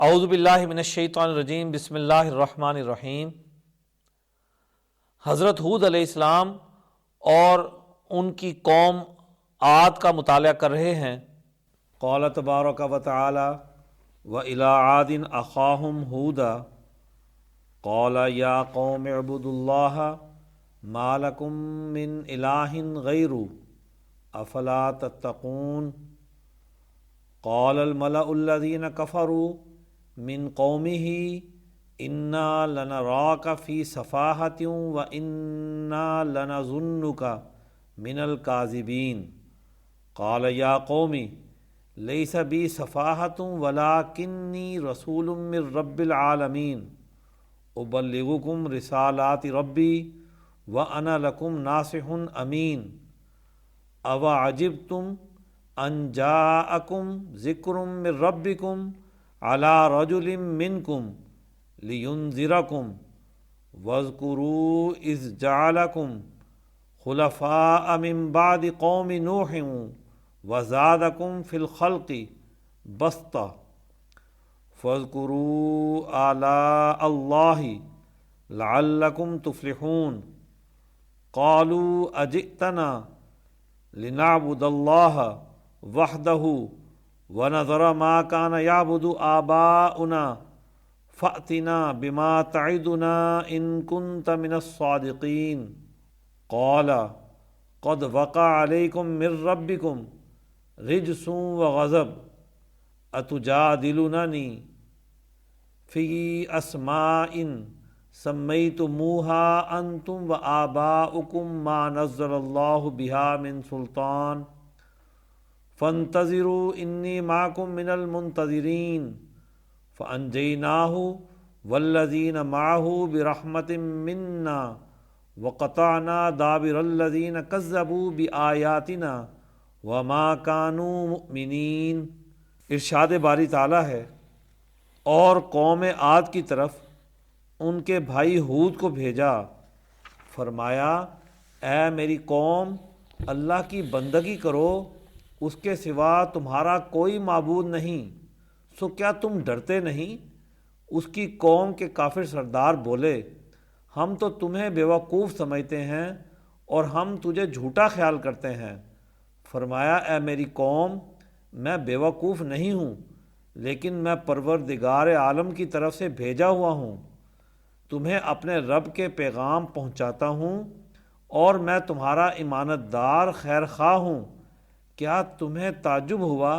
اعوذ باللہ من الشیطان الرجیم، بسم اللہ الرحمن الرحیم۔ حضرت ہود علیہ السلام اور ان کی قوم عاد کا مطالعہ کر رہے ہیں۔ قال تبارک و تعالی وَإِلَىٰ عَادٍ أَخَاهُمْ هُودًا قَالَ يَا قَوْمِ اعْبُدُوا اللَّهَ مَا لَكُم مِّنْ إِلَٰهٍ غَيْرُهُ أَفَلَا تَتَّقُونَ قَالَ الْمَلَأُ الَّذِينَ كَفَرُوا من قومه انا لنراك في سفاهة وانا لنظنك من الكاذبين قال يا قوم ليس بي سفاهة ولكني رسول من رب العالمين أبلغكم رسالات ربي وأنا لكم ناصح أمين أوعجبتم أن جاءكم ذكر من ربكم علی رجل منکم لینذرکم واذکروا اذ جعلکم خلفاء من بعد قوم نوح وزادکم فی الخلق بسطا فاذکروا آلاء اللہ لعلکم تفلحون قالوا اجئتنا لنعبد اللہ وحدہ وَنَذَرَ مَا كَانَ يَعْبُدُ آبَاؤُنَا فَأْتِنَا بِمَا تَعِدُنَا إِن كُنتَ مِنَ الصَّادِقِينَ قَالَ قَدْ وَقَعَ عَلَيْكُم مِّن رَّبِّكُمْ رِجْسٌ وَغَضَبٌ أَتُجَادِلُونَنِي فِي أَسْمَاءٍ سَمَّيْتُمُوهَا أَنتُمْ وَآبَاؤُكُم مَّا نَزَّلَ اللَّهُ بِهَا مِن سُلْطَانٍ فانتظروا انی معکم من المنتظرین فانجیناہ والذین معہ برحمت منا وقطعنا دابر الذین کذبوا بآیاتنا وما كانوا مؤمنین۔ ارشاد باری تعالیٰ ہے، اور قوم عاد کی طرف ان کے بھائی ہود کو بھیجا، فرمایا اے میری قوم، اللہ کی بندگی کرو، اس کے سوا تمہارا کوئی معبود نہیں، سو کیا تم ڈرتے نہیں؟ اس کی قوم کے کافر سردار بولے، ہم تو تمہیں بیوقوف سمجھتے ہیں اور ہم تجھے جھوٹا خیال کرتے ہیں۔ فرمایا اے میری قوم، میں بیوقوف نہیں ہوں، لیکن میں پروردگار عالم کی طرف سے بھیجا ہوا ہوں، تمہیں اپنے رب کے پیغام پہنچاتا ہوں، اور میں تمہارا امانت دار خیر خواہ ہوں۔ کیا تمہیں تعجب ہوا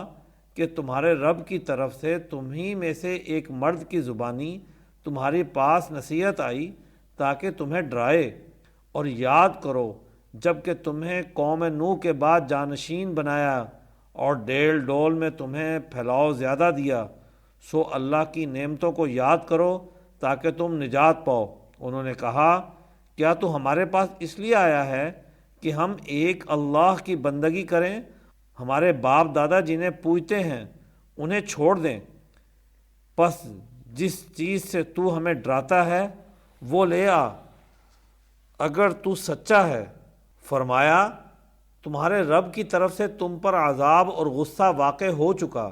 کہ تمہارے رب کی طرف سے تمہیں میں سے ایک مرد کی زبانی تمہارے پاس نصیحت آئی تاکہ تمہیں ڈرائے؟ اور یاد کرو جب کہ تمہیں قوم نوح کے بعد جانشین بنایا اور ڈیل ڈول میں تمہیں پھیلاؤ زیادہ دیا، سو اللہ کی نعمتوں کو یاد کرو تاکہ تم نجات پاؤ۔ انہوں نے کہا کیا تو ہمارے پاس اس لیے آیا ہے کہ ہم ایک اللہ کی بندگی کریں؟ ہمارے باپ دادا جنہیں پوجتے ہیں انہیں چھوڑ دیں، پس جس چیز سے تو ہمیں ڈراتا ہے وہ لے آ اگر تو سچا ہے۔ فرمایا تمہارے رب کی طرف سے تم پر عذاب اور غصہ واقع ہو چکا،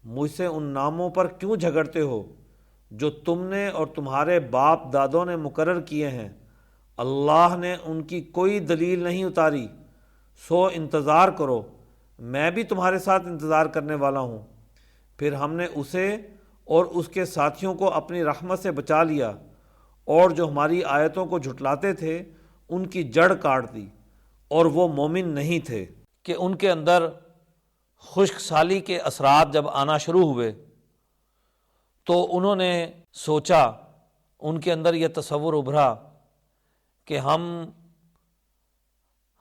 مجھ سے ان ناموں پر کیوں جھگڑتے ہو جو تم نے اور تمہارے باپ دادوں نے مقرر کیے ہیں؟ اللہ نے ان کی کوئی دلیل نہیں اتاری، سو انتظار کرو، میں بھی تمہارے ساتھ انتظار کرنے والا ہوں۔ پھر ہم نے اسے اور اس کے ساتھیوں کو اپنی رحمت سے بچا لیا، اور جو ہماری آیتوں کو جھٹلاتے تھے ان کی جڑ کاٹ دی، اور وہ مومن نہیں تھے کہ ان کے اندر خشک سالی کے اثرات جب آنا شروع ہوئے تو انہوں نے سوچا، ان کے اندر یہ تصور ابھرا کہ ہم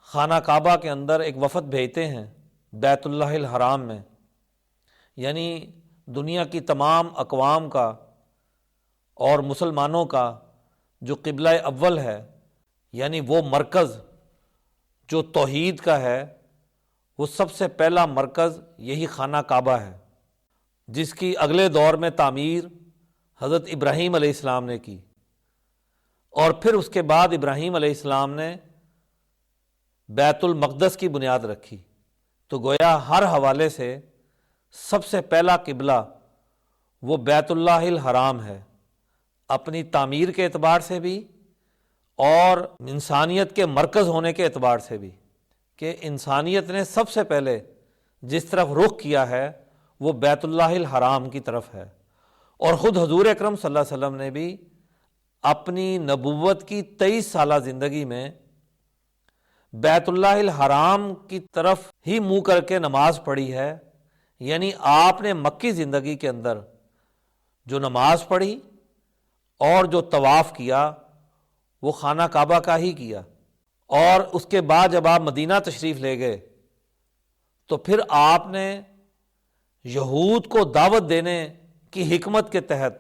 خانہ کعبہ کے اندر ایک وفد بھیجتے ہیں بیت اللہ الحرام میں، یعنی دنیا کی تمام اقوام کا اور مسلمانوں کا جو قبلہ اول ہے، یعنی وہ مرکز جو توحید کا ہے، وہ سب سے پہلا مرکز یہی خانہ کعبہ ہے، جس کی اگلے دور میں تعمیر حضرت ابراہیم علیہ السلام نے کی، اور پھر اس کے بعد ابراہیم علیہ السلام نے بیت المقدس کی بنیاد رکھی۔ تو گویا ہر حوالے سے سب سے پہلا قبلہ وہ بیت اللہ الحرام ہے، اپنی تعمیر کے اعتبار سے بھی اور انسانیت کے مرکز ہونے کے اعتبار سے بھی، کہ انسانیت نے سب سے پہلے جس طرف رخ کیا ہے وہ بیت اللہ الحرام کی طرف ہے۔ اور خود حضور اکرم صلی اللہ علیہ وسلم نے بھی اپنی نبوت کی 23 سالہ زندگی میں بیت اللہ الحرام کی طرف ہی منہ کر کے نماز پڑھی ہے، یعنی آپ نے مکی زندگی کے اندر جو نماز پڑھی اور جو طواف کیا وہ خانہ کعبہ کا ہی کیا، اور اس کے بعد جب آپ مدینہ تشریف لے گئے تو پھر آپ نے یہود کو دعوت دینے کی حکمت کے تحت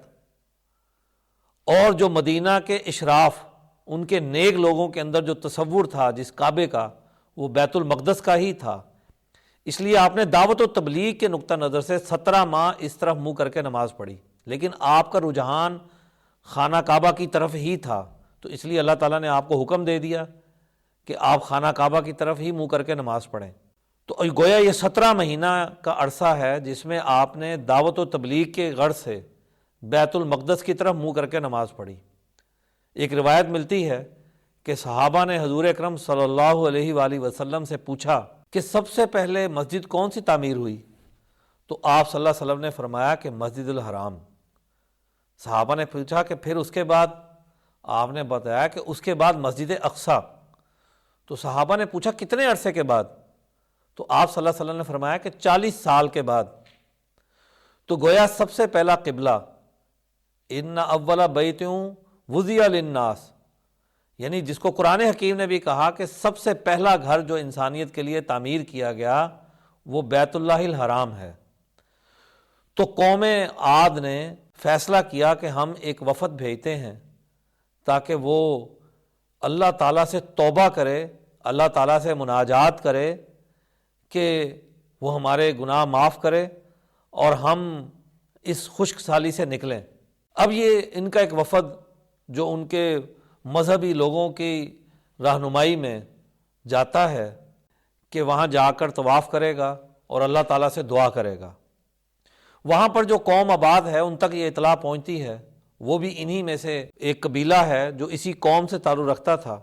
اور جو مدینہ کے اشراف ان کے نیک لوگوں کے اندر جو تصور تھا جس کعبے کا، وہ بیت المقدس کا ہی تھا، اس لیے آپ نے دعوت و تبلیغ کے نقطہ نظر سے 17 ماہ اس طرف منہ کر کے نماز پڑھی، لیکن آپ کا رجحان خانہ کعبہ کی طرف ہی تھا، تو اس لیے اللہ تعالیٰ نے آپ کو حکم دے دیا کہ آپ خانہ کعبہ کی طرف ہی منہ کر کے نماز پڑھیں۔ تو گویا یہ 17 مہینہ کا عرصہ ہے جس میں آپ نے دعوت و تبلیغ کے غرض سے بیت المقدس کی طرف منہ کر کے نماز پڑھی۔ ایک روایت ملتی ہے کہ صحابہ نے حضور اکرم صلی اللہ علیہ وآلہ وسلم سے پوچھا کہ سب سے پہلے مسجد کون سی تعمیر ہوئی؟ تو آپ صلی اللہ علیہ وسلم نے فرمایا کہ مسجد الحرام۔ صحابہ نے پوچھا کہ پھر اس کے بعد؟ آپ نے بتایا کہ اس کے بعد مسجد اقصیٰ۔ تو صحابہ نے پوچھا کتنے عرصے کے بعد؟ تو آپ صلی اللہ علیہ وسلم نے فرمایا کہ 40 سال کے بعد۔ تو گویا سب سے پہلا قبلہ ان اول بیت وضع للناس، یعنی جس کو قرآن حکیم نے بھی کہا کہ سب سے پہلا گھر جو انسانیت کے لیے تعمیر کیا گیا وہ بیت اللہ الحرام ہے۔ تو قوم عاد نے فیصلہ کیا کہ ہم ایک وفد بھیجتے ہیں تاکہ وہ اللہ تعالیٰ سے توبہ کرے، اللہ تعالیٰ سے مناجات کرے کہ وہ ہمارے گناہ معاف کرے اور ہم اس خشک سالی سے نکلیں۔ اب یہ ان کا ایک وفد جو ان کے مذہبی لوگوں کی رہنمائی میں جاتا ہے کہ وہاں جا کر طواف کرے گا اور اللہ تعالیٰ سے دعا کرے گا۔ وہاں پر جو قوم آباد ہے ان تک یہ اطلاع پہنچتی ہے، وہ بھی انہی میں سے ایک قبیلہ ہے جو اسی قوم سے تعلق رکھتا تھا۔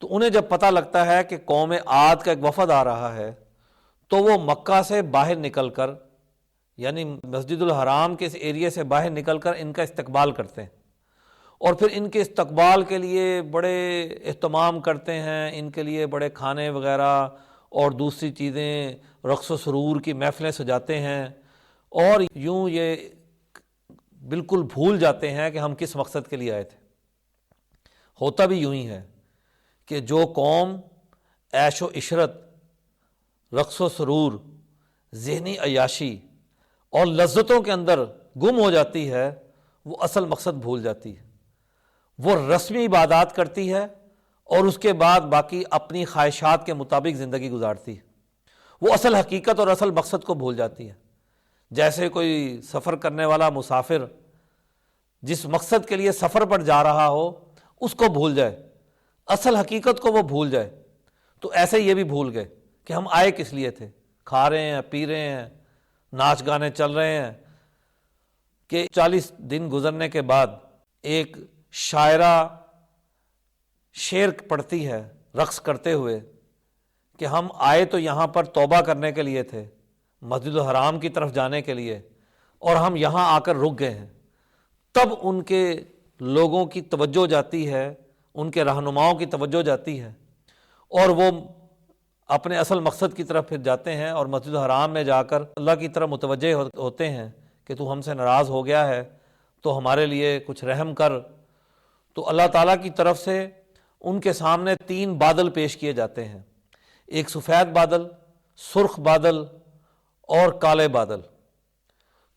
تو انہیں جب پتہ لگتا ہے کہ قوم عاد کا ایک وفد آ رہا ہے تو وہ مکہ سے باہر نکل کر، یعنی مسجد الحرام کے اس ایریے سے باہر نکل کر ان کا استقبال کرتے ہیں، اور پھر ان کے استقبال کے لیے بڑے اہتمام کرتے ہیں، ان کے لیے بڑے کھانے وغیرہ اور دوسری چیزیں، رقص و سرور کی محفلیں سجاتے ہیں، اور یوں یہ بالکل بھول جاتے ہیں کہ ہم کس مقصد کے لیے آئے تھے۔ ہوتا بھی یوں ہی ہے کہ جو قوم عیش و عشرت، رقص و سرور، ذہنی عیاشی اور لذتوں کے اندر گم ہو جاتی ہے، وہ اصل مقصد بھول جاتی ہے۔ وہ رسمی عبادات کرتی ہے اور اس کے بعد باقی اپنی خواہشات کے مطابق زندگی گزارتی ہے۔ وہ اصل حقیقت اور اصل مقصد کو بھول جاتی ہے۔ جیسے کوئی سفر کرنے والا مسافر جس مقصد کے لیے سفر پر جا رہا ہو اس کو بھول جائے، اصل حقیقت کو وہ بھول جائے، تو ایسے یہ بھی بھول گئے کہ ہم آئے کس لیے تھے۔ کھا رہے ہیں، پی رہے ہیں، ناچ گانے چل رہے ہیں کہ 40 دن گزرنے کے بعد ایک شاعرہ شعر پڑھتی ہے رقص کرتے ہوئے کہ ہم آئے تو یہاں پر توبہ کرنے کے لیے تھے، مسجد الحرام کی طرف جانے کے لیے، اور ہم یہاں آ کر رک گئے ہیں۔ تب ان کے لوگوں کی توجہ جاتی ہے، ان کے رہنماؤں کی توجہ جاتی ہے، اور وہ اپنے اصل مقصد کی طرف پھر جاتے ہیں اور مسجد الحرام میں جا کر اللہ کی طرف متوجہ ہوتے ہیں کہ تو ہم سے ناراض ہو گیا ہے تو ہمارے لیے کچھ رحم کر۔ تو اللہ تعالیٰ کی طرف سے ان کے سامنے 3 بادل پیش کیے جاتے ہیں، ایک سفید بادل، سرخ بادل اور کالے بادل۔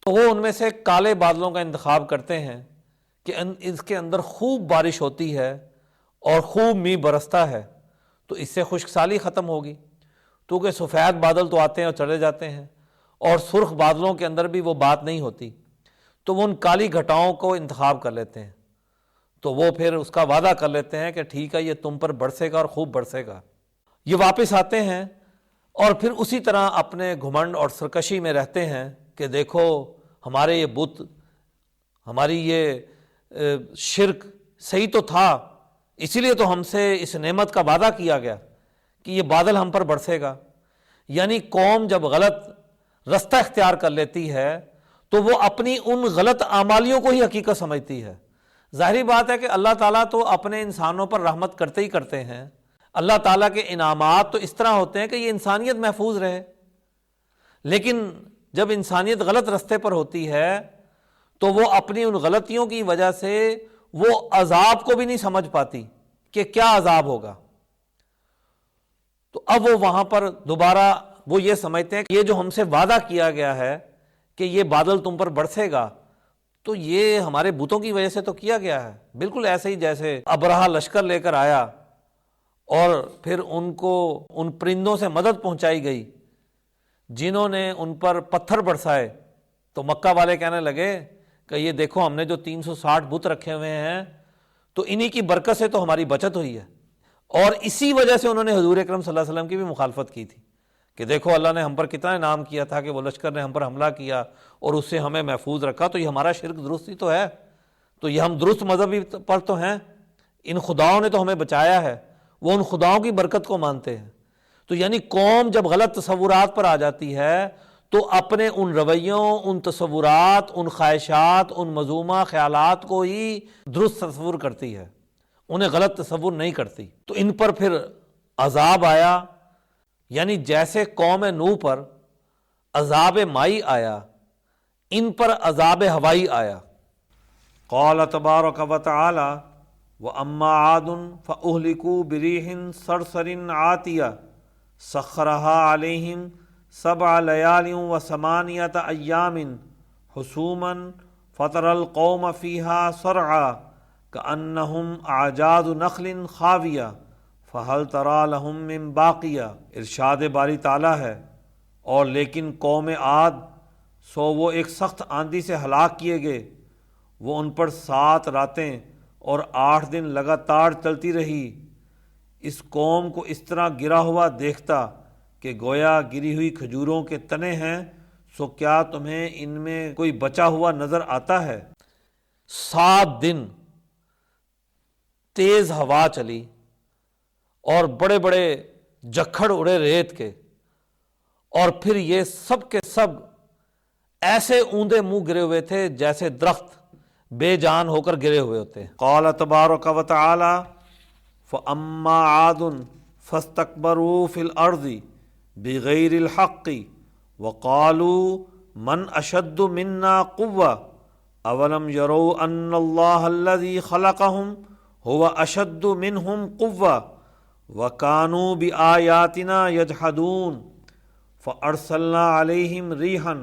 تو وہ ان میں سے کالے بادلوں کا انتخاب کرتے ہیں کہ اس کے اندر خوب بارش ہوتی ہے اور خوب میਂہ برستا ہے، تو اس سے خشک سالی ختم ہوگی۔ کیونکہ سفید بادل تو آتے ہیں اور چلے جاتے ہیں، اور سرخ بادلوں کے اندر بھی وہ بات نہیں ہوتی، تو وہ ان کالی گھٹاؤں کو انتخاب کر لیتے ہیں۔ تو وہ پھر اس کا وعدہ کر لیتے ہیں کہ ٹھیک ہے یہ تم پر برسے گا اور خوب برسے گا۔ یہ واپس آتے ہیں اور پھر اسی طرح اپنے گھمنڈ اور سرکشی میں رہتے ہیں کہ دیکھو ہمارے یہ بت، ہماری یہ شرک صحیح تو تھا، اسی لیے تو ہم سے اس نعمت کا وعدہ کیا گیا کہ یہ بادل ہم پر برسے گا۔ یعنی قوم جب غلط رستہ اختیار کر لیتی ہے تو وہ اپنی ان غلط اعمالیوں کو ہی حقیقت سمجھتی ہے۔ ظاہری بات ہے کہ اللہ تعالیٰ تو اپنے انسانوں پر رحمت کرتے ہی کرتے ہیں، اللہ تعالیٰ کے انعامات تو اس طرح ہوتے ہیں کہ یہ انسانیت محفوظ رہے، لیکن جب انسانیت غلط رستے پر ہوتی ہے تو وہ اپنی ان غلطیوں کی وجہ سے وہ عذاب کو بھی نہیں سمجھ پاتی کہ کیا عذاب ہوگا۔ تو اب وہ وہاں پر دوبارہ وہ یہ سمجھتے ہیں کہ یہ جو ہم سے وعدہ کیا گیا ہے کہ یہ بادل تم پر برسے گا، تو یہ ہمارے بتوں کی وجہ سے تو کیا گیا ہے، بالکل ایسے ہی جیسے ابرہہ لشکر لے کر آیا اور پھر ان کو ان پرندوں سے مدد پہنچائی گئی جنہوں نے ان پر پتھر برسائے، تو مکہ والے کہنے لگے کہ یہ دیکھو ہم نے جو 360 بت رکھے ہوئے ہیں تو انہی کی برکت سے تو ہماری بچت ہوئی ہے، اور اسی وجہ سے انہوں نے حضور اکرم صلی اللہ علیہ وسلم کی بھی مخالفت کی تھی کہ دیکھو اللہ نے ہم پر کتنا انعام کیا تھا کہ وہ لشکر نے ہم پر حملہ کیا اور اس سے ہمیں محفوظ رکھا، تو یہ ہمارا شرک درست ہی تو ہے، تو یہ ہم درست مذہبی پر تو ہیں، ان خداؤں نے تو ہمیں بچایا ہے، وہ ان خداؤں کی برکت کو مانتے ہیں۔ تو یعنی قوم جب غلط تصورات پر آ جاتی ہے تو اپنے ان رویوں، ان تصورات، ان خواہشات، ان مذمومہ خیالات کو ہی درست تصور کرتی ہے، انہیں غلط تصور نہیں کرتی۔ تو ان پر پھر عذاب آیا، یعنی جیسے قوم نوح پر عذاب مائی آیا، ان پر عذاب ہوائی آیا۔ قال تبارک و تعالی وَأَمَّا عَادٌ فَأُهْلِكُوا بِرِيحٍ صَرْصَرٍ عَاتِيَةٍ سَخَّرَهَا عَلَيْهِمْ 7 لَيَالٍ و8 أَيَّامٍ حُسُومًا فَتَرَى الْقَوْمَ فِيهَا صَرْعَىٰ كَأَنَّهُمْ أَعْجَازُ نَخْلٍ خَاوِيَةٍ فَهَلْ تَرَىٰ لَهُم مِّن بَاقِیَةٍ۔ ارشاد باری تعالیٰ ہے، اور لیکن قوم عاد سو وہ ایک سخت آندھی سے ہلاک کیے گئے، وہ ان پر 7 راتیں اور 8 دن لگاتار چلتی رہی۔ اس قوم کو اس طرح گرا ہوا دیکھتا کہ گویا گری ہوئی کھجوروں کے تنے ہیں، سو کیا تمہیں ان میں کوئی بچا ہوا نظر آتا ہے؟ 7 دن تیز ہوا چلی اور بڑے بڑے جکھڑ اڑے ریت کے، اور پھر یہ سب کے سب ایسے اوندے منہ گرے ہوئے تھے جیسے درخت بے جان ہو کر گرے ہوئے ہوتے ہیں۔ قال تبارک و تعالی فَأَمَّا عَادٌ فَاسْتَكْبَرُوا فِي الْأَرْضِ بِغَيْرِ الْحَقِّ وَقَالُوا مَنْ أَشَدُّ مِنَّا قُوَّةً أَوَلَمْ يَرَوْا أَنَّ اللَّهَ الَّذِي خَلَقَهُمْ هُوَ أَشَدُّ مِنْهُمْ قُوَّةً وَكَانُوا بِآيَاتِنَا يَجْحَدُونَ فَأَرْسَلْنَا عَلَيْهِمْ رِيحًا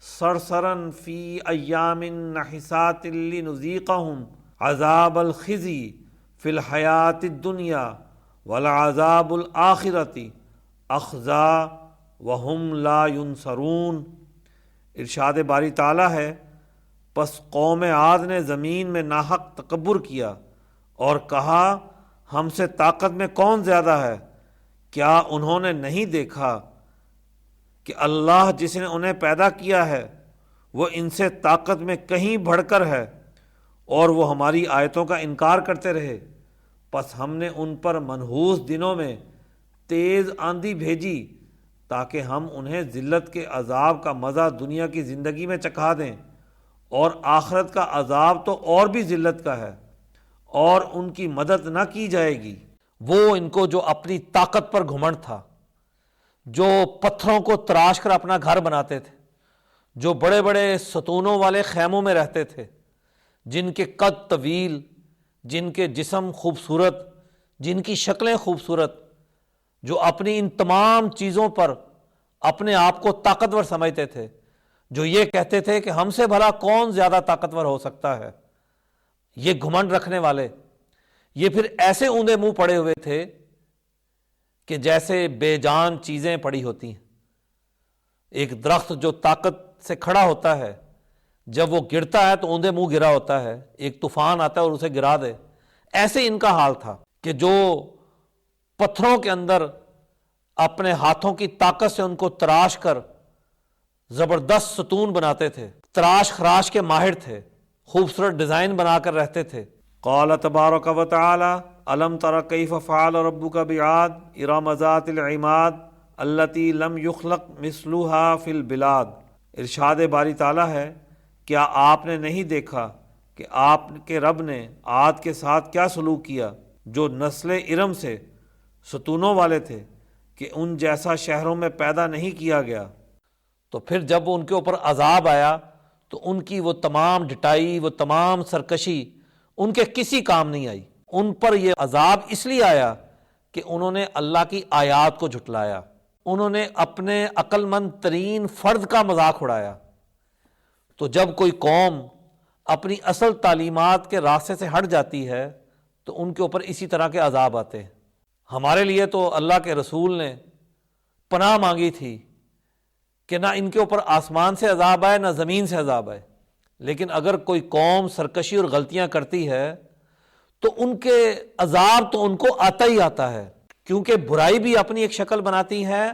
صَرْصَرًا فِي أَيَّامٍ نَحِسَاتٍ لِنُذِيقَهُمْ عَذَابَ الْخِزْيِ فِي الْحَيَاةِ الدُّنْيَا وَلَعَذَابُ الْآخِرَةِ أَخْزَىٰ وَهُمْ لَا يُنصَرُونَ۔ ارشاد باری تعالیٰ ہے، پس قوم عاد نے زمین میں ناحق تکبر کیا اور کہا ہم سے طاقت میں کون زیادہ ہے؟ کیا انہوں نے نہیں دیکھا کہ اللہ جس نے انہیں پیدا کیا ہے وہ ان سے طاقت میں کہیں بڑھ کر ہے، اور وہ ہماری آیتوں کا انکار کرتے رہے، پس ہم نے ان پر منحوس دنوں میں تیز آندھی بھیجی تاکہ ہم انہیں ذلت کے عذاب کا مزہ دنیا کی زندگی میں چکھا دیں، اور آخرت کا عذاب تو اور بھی ذلت کا ہے، اور ان کی مدد نہ کی جائے گی۔ وہ ان کو جو اپنی طاقت پر گھمنڈ تھا، جو پتھروں کو تراش کر اپنا گھر بناتے تھے، جو بڑے بڑے ستونوں والے خیموں میں رہتے تھے، جن کے قد طویل، جن کے جسم خوبصورت، جن کی شکلیں خوبصورت، جو اپنی ان تمام چیزوں پر اپنے آپ کو طاقتور سمجھتے تھے، جو یہ کہتے تھے کہ ہم سے بھلا کون زیادہ طاقتور ہو سکتا ہے، یہ گھمنڈ رکھنے والے، یہ پھر ایسے اوندے منہ پڑے ہوئے تھے کہ جیسے بے جان چیزیں پڑی ہوتی ہیں۔ ایک درخت جو طاقت سے کھڑا ہوتا ہے جب وہ گرتا ہے تو اوندے منہ گرا ہوتا ہے، ایک طوفان آتا ہے اور اسے گرا دے، ایسے ان کا حال تھا کہ جو پتھروں کے اندر اپنے ہاتھوں کی طاقت سے ان کو تراش کر زبردست ستون بناتے تھے، تراش خراش کے ماہر تھے، خوبصورت ڈیزائن بنا کر رہتے تھے۔ قال تبارک و تعالی الم تر کیف فعل ربک بعاد ارم ذات العماد التی لم یخلق مثلها فی البلاد۔ ارشاد باری تعالیٰ ہے، کیا آپ نے نہیں دیکھا کہ آپ کے رب نے عاد کے ساتھ کیا سلوک کیا جو نسل ارم سے ستونوں والے تھے کہ ان جیسا شہروں میں پیدا نہیں کیا گیا۔ تو پھر جب ان کے اوپر عذاب آیا تو ان کی وہ تمام ڈٹائی، وہ تمام سرکشی ان کے کسی کام نہیں آئی۔ ان پر یہ عذاب اس لیے آیا کہ انہوں نے اللہ کی آیات کو جھٹلایا، انہوں نے اپنے عقل مند ترین فرد کا مذاق اڑایا۔ تو جب کوئی قوم اپنی اصل تعلیمات کے راستے سے ہٹ جاتی ہے تو ان کے اوپر اسی طرح کے عذاب آتے ہیں۔ ہمارے لیے تو اللہ کے رسول نے پناہ مانگی تھی کہ نہ ان کے اوپر آسمان سے عذاب آئے نہ زمین سے عذاب آئے، لیکن اگر کوئی قوم سرکشی اور غلطیاں کرتی ہے تو ان کے عذاب تو ان کو آتا ہی آتا ہے، کیونکہ برائی بھی اپنی ایک شکل بناتی ہے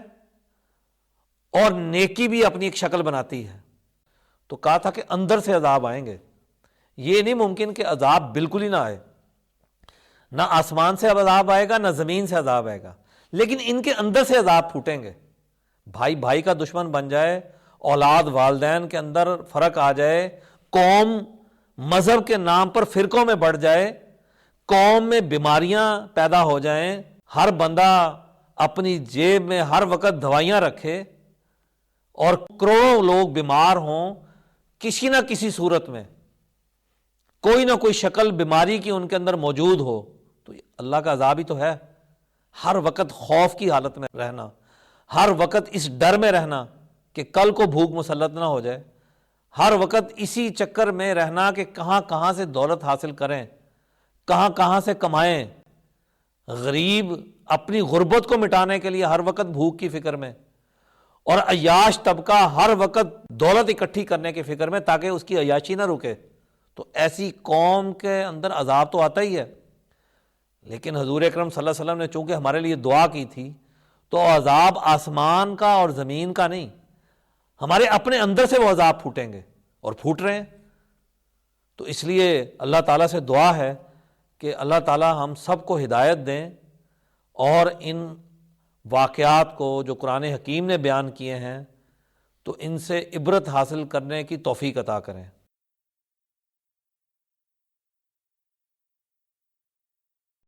اور نیکی بھی اپنی ایک شکل بناتی ہے۔ تو کہا تھا کہ اندر سے عذاب آئیں گے، یہ نہیں ممکن کہ عذاب بالکل ہی نہ آئے، نہ آسمان سے عذاب آئے گا نہ زمین سے عذاب آئے گا، لیکن ان کے اندر سے عذاب پھوٹیں گے۔ بھائی بھائی کا دشمن بن جائے، اولاد والدین کے اندر فرق آ جائے، قوم مذہب کے نام پر فرقوں میں بڑھ جائے، قوم میں بیماریاں پیدا ہو جائیں، ہر بندہ اپنی جیب میں ہر وقت دوائیاں رکھے اور کروڑوں لوگ بیمار ہوں، کسی نہ کسی صورت میں کوئی نہ کوئی شکل بیماری کی ان کے اندر موجود ہو، تو اللہ کا عذاب ہی تو ہے۔ ہر وقت خوف کی حالت میں رہنا، ہر وقت اس ڈر میں رہنا کہ کل کو بھوک مسلط نہ ہو جائے، ہر وقت اسی چکر میں رہنا کہ کہاں کہاں سے دولت حاصل کریں، کہاں کہاں سے کمائیں۔ غریب اپنی غربت کو مٹانے کے لیے ہر وقت بھوک کی فکر میں، اور عیاش طبقہ ہر وقت دولت اکٹھی کرنے کی فکر میں تاکہ اس کی عیاشی نہ رکے، تو ایسی قوم کے اندر عذاب تو آتا ہی ہے۔ لیکن حضور اکرم صلی اللہ علیہ وسلم نے چونکہ ہمارے لیے دعا کی تھی تو عذاب آسمان کا اور زمین کا نہیں، ہمارے اپنے اندر سے وہ عذاب پھوٹیں گے اور پھوٹ رہے ہیں۔ تو اس لیے اللہ تعالیٰ سے دعا ہے کہ اللہ تعالیٰ ہم سب کو ہدایت دیں اور ان واقعات کو جو قرآن حکیم نے بیان کیے ہیں تو ان سے عبرت حاصل کرنے کی توفیق عطا کریں۔